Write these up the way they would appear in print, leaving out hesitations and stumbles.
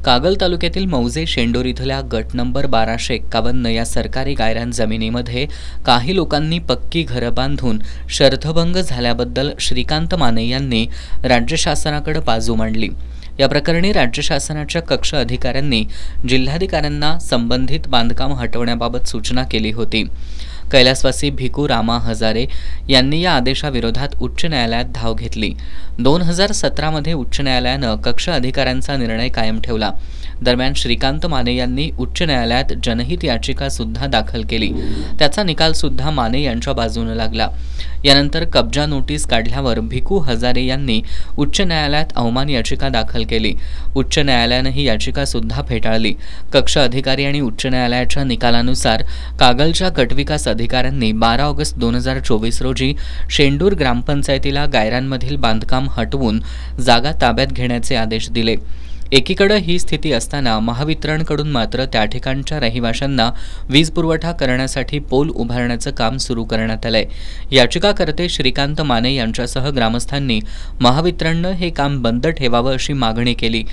कागल तालुक्यातील मौजे शेंडोर इथल्या गट नंबर 1251 या सरकारी गायरान जमिनीमध्ये काही लोकांनी पक्की घरं बांधून शर्थभंग झाल्याबद्दल श्रीकांत माने यांनी राज्य शासनाकडे बाजू मांडली। या प्रकरणी राज्य शासनाच्या कक्ष अधिकाऱ्यांनी जिल्हाधिकाऱ्यांना संबंधित बांधकाम हटवण्याबाबत सूचना केली होती। कैलासवासी भिकू रामा हजारे यांनी या आदेशाविरोधात उच्च न्यायालयात धाव घेतली। 2017 मध्ये उच्च न्यायालयानं कक्ष अधिकाऱ्यांचा निर्णय कायम ठेवला। दरम्यान श्रीकांत माने यांनी उच्च न्यायालयात जनहित याचिका सुद्धा दाखल केली। त्याचा निकाल सुद्धा माने यांच्या बाजूने लागला। यानंतर कब्जा नोटीस काढल्यावर भिकू हजारे यांनी उच्च न्यायालयात अवमान याचिका दाखल केली। उच्च न्यायालयाने ही याचिका सुद्धा फेटाळली। कक्ष अधिकारी आणि उच्च न्यायालयाच्या निकालानुसार कागलच्या गटविकास अधिकाऱ्यांनी 12 ऑगस्ट 2024 रोजी शेंडूर ग्रामपंचायतीला गायरांमधील बांधकाम हटवून जागा ताब्यात घेण्याचे आदेश दिले। एकीकडे ही स्थिती असताना महावितरणकडून मात्र त्या ठिकाणच्या रहिवाशांना वीज पुरवठा करण्यासाठी पोल उभारण्याचं काम सुरू करण्यात आलंय। याचिकाकर्ते श्रीकांत माने यांच्यासह ग्रामस्थांनी महावितरणनं हे काम बंद ठेवावं अशी मागणी केली।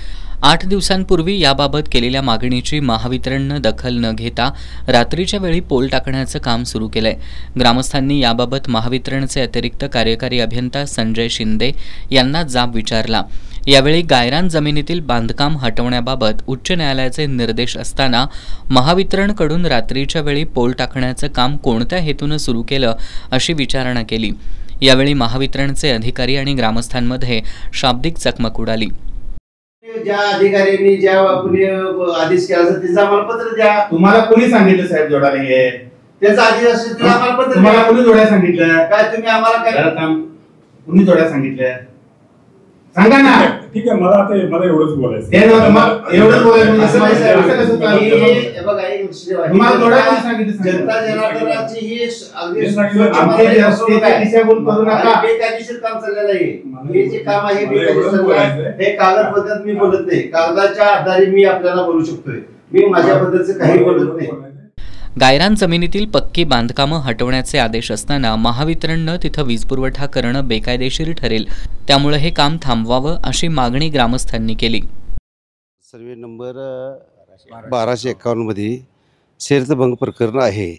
8 दिवसांपूर्वी याबाबत केलेल्या मागणीची महावितरणनं दखल न घेता रात्रीच्या वेळी पोल टाकण्याचं काम सुरू केलंय। ग्रामस्थांनी याबाबत महावितरणचे अतिरिक्त कार्यकारी अभियंता संजय शिंदे यांना जाब विचारला। यावेळी गायरान जमिनीतील बांधकाम हटवण्याबाबत उच्च न्यायालयाचे निर्देश असताना महावितरणकडून रात्रीच्या वेळी पोल टाकण्याचं काम कोणत्या हेतूने सुरू केलं अशी विचारणा केली। यावेळी महावितरणचे अधिकारी आणि ग्रामस्थांमध्ये शाब्दिक चकमक उडाली। ज्या अधिकाऱ्यांनी ज्या आदेश केला त्याचं आम्हाला पत्र द्या। तुम्हाला कोणी सांगितलं साहेब जोडायला हे? त्याचा आदेश असेल तर आम्हाला पत्र तुम्हाला कोणी जोडायला सांगितलं? काय तुम्ही आम्हाला काय कोणी जोडायला सांगितलं सांगा ना। ठीक आहे, मला एवढंच बोलायचं। हे एवढंच बोलायचं असं बघा, एक तुम्हाला जोडायला सांगितलं? जनता जनार्दनाची ही दिशाभूल करू नका। बेकायदेशीर काम चाललेलं आहे। हे जे काम आहे बेकायदेशीर, हे कागद पद्धत मी बोलत नाही। कागदाच्या आधारे मी आपल्याला बोलू शकतोय। मी माझ्या पद्धतीचं काही बोलत नाही। गायरान जमिनीतील पक्की बांधकामं हटवण्याचे आदेश असताना महावितरणनं तिथं वीज पुरवठा करणं बेकायदेशीर ठरेल, त्यामुळे हे काम थांबवावं अशी मागणी ग्रामस्थांनी केली। सर्वे नंबर 1251 मध्ये शर्तभंग प्रकरण आहे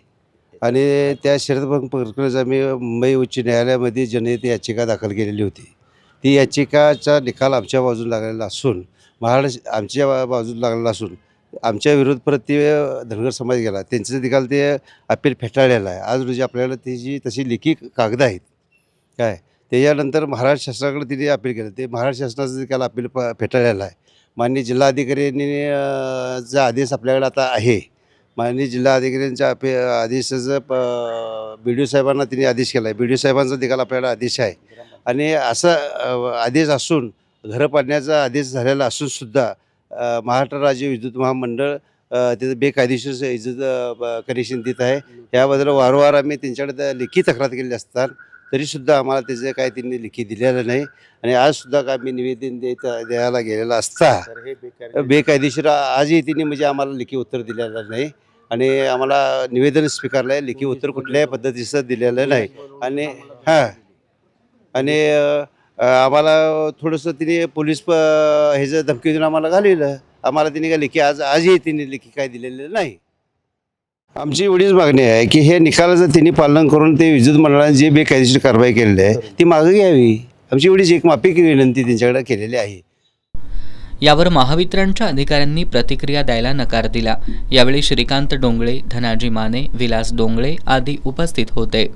आणि त्या शर्तभंग प्रकरणाचा मी मुंबई उच्च न्यायालयामध्ये जनहित याचिका दाखल केलेली होती। ती याचिकाचा निकाल आमच्या बाजूला लागलेला असून आमच्या बाजूला लागलेला असून आमच्या विरोध परत ते धनगर समाज गेला, त्यांचं निकाल ते अपील फेटाळलेलं आहे। आज रोजी आपल्याला त्याची तशी लेखी कागद आहेत काय, त्याच्यानंतर महाराष्ट्र शासनाकडे तिने अपील केलं, ते महाराष्ट्र शासनाचं निकाल अपील फेटाळलेलं आहे। माननीय जिल्हाधिकाऱ्यांनी चा आदेश आपल्याकडे आता आहे। माननीय जिल्हाधिकाऱ्यांच्या आदेशाचं BDO साहेबांना तिने आदेश केला आहे। BDO साहेबांचा निकाल आपल्याला आदेश आहे आणि असा आदेश असून घरं पाडण्याचा आदेश झालेला असून सुद्धा महाराष्ट्र राज्य विद्युत महामंडळ त्याचं बेकायदेशीर विद्युत कनेक्शन देत आहे। याबद्दल वारंवार आम्ही त्यांच्याकडे लेखी तक्रार केली असतात तरीसुद्धा आम्हाला त्याचं काय त्यांनी लेखी दिलेलं नाही आणि आजसुद्धा काय मी निवेदन द्यायला गेलेलं असता बेकायदेशीर आजही त्यांनी म्हणजे आम्हाला लेखी उत्तर दिलेलं नाही आणि आम्हाला निवेदन स्वीकारलं आहे, लेखी उत्तर कुठल्याही पद्धतीचं दिलेलं नाही आणि आम्हाला थोडंसं तिने पोलीस ह्याचं धमकी देऊन आम्हाला घालवलं। आम्हाला तिने काय लेखी आजही तिने लेखी काय दिलेलं नाही। आमची एवढीच मागणी आहे की हे निकालाचं तिने पालन करून ते विद्युत मंडळाने जे बेकायदेशीर कारवाई केलेली आहे ती मागे घ्यावी। आमची एवढीच एक माफी विनंती त्यांच्याकडे केलेली आहे। यावर महावितरणच्या अधिकाऱ्यांनी प्रतिक्रिया द्यायला नकार दिला। यावेळी श्रीकांत डोंगळे, धनाजी माने, विलास डोंगळे आदी उपस्थित होते।